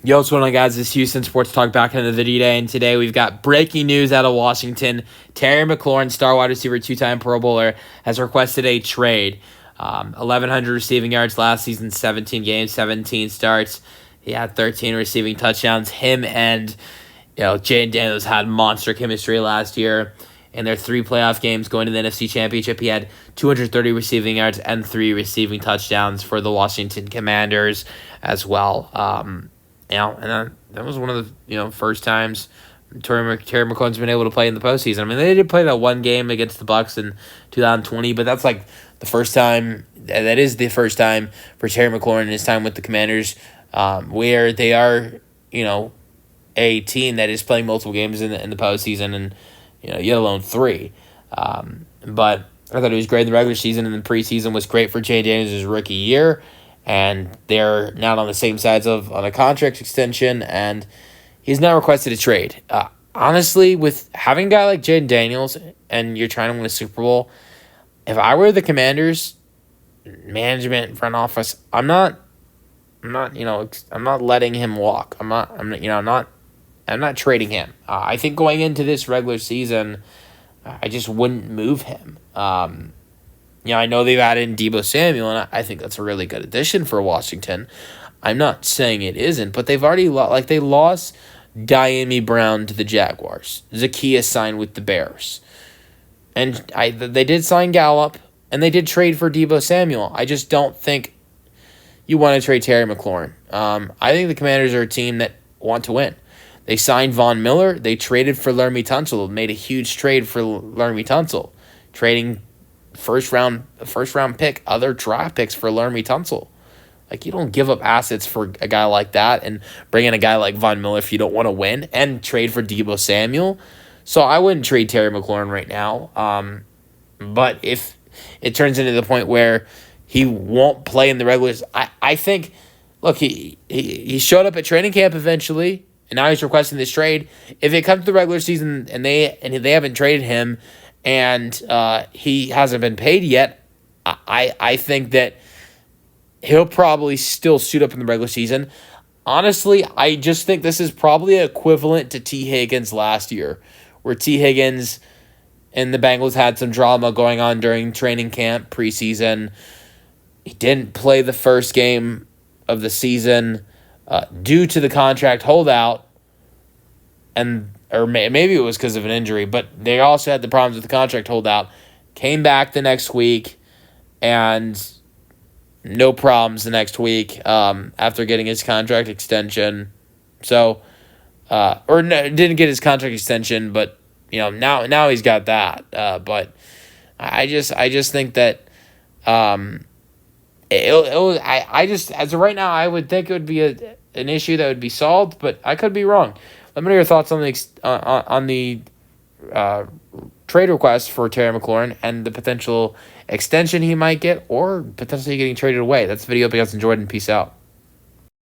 Yo, what's going on, guys? This is Houston Sports Talk back into the video today, and today we've got breaking news out of Washington. Terry McLaurin, star wide receiver, two-time Pro Bowler, has requested a trade. 1,100 receiving yards last season, 17 games, 17 starts. He had 13 receiving touchdowns. Him and Jaden Daniels had monster chemistry last year. In their 3 playoff games going to the NFC Championship, he had 230 receiving yards and 3 receiving touchdowns for the Washington Commanders as well. That was one of the first times Terry McLaurin's been able to play in the postseason. I mean, they did play that one game against the Bucs in 2020, but that's like the first time. That is the first time for Terry McLaurin in his time with the Commanders, where they are, a team that is playing multiple games in the postseason, and yet alone 3. But I thought it was great in the regular season, and the preseason was great for Jay Daniels' rookie year. And they're not on the same sides on a contract extension, and he's now requested a trade. Honestly, with having a guy like Jaden Daniels and you're trying to win a Super Bowl, if I were the Commanders, management, front office, I'm not letting him walk. I'm not trading him. I think going into this regular season, I just wouldn't move him. I know they've added in Deebo Samuel, and I think that's a really good addition for Washington. I'm not saying it isn't, but they've already lost Diami Brown to the Jaguars. Zacchaeus signed with the Bears. And they did sign Gallup, and they did trade for Deebo Samuel. I just don't think you want to trade Terry McLaurin. I think the Commanders are a team that want to win. They signed Von Miller. They traded for Laramie Tunsil, made a huge trade for Laramie Tunsil, trading first round pick, other draft picks for Laramie Tunsil. Like, you don't give up assets for a guy like that and bring in a guy like Von Miller if you don't want to win, and trade for Deebo Samuel. So I wouldn't trade Terry McLaurin right now. But if it turns into the point where he won't play in the regulars, I think, look, he showed up at training camp eventually, and now he's requesting this trade. If it comes to the regular season and they haven't traded him, and he hasn't been paid yet, I think that he'll probably still suit up in the regular season. Honestly, I just think this is probably equivalent to T. Higgins last year, where T. Higgins and the Bengals had some drama going on during training camp, preseason. He didn't play the first game of the season due to the contract holdout, or maybe it was because of an injury, but they also had the problems with the contract holdout. Came back the next week, and no problems the next week after getting his contract extension. So, didn't get his contract extension, but now he's got that. But I just think that as of right now, I would think it would be an issue that would be solved, but I could be wrong. Let me know your thoughts on the trade request for Terry McLaurin and the potential extension he might get, or potentially getting traded away. That's the video. Hope you guys enjoyed, and peace out.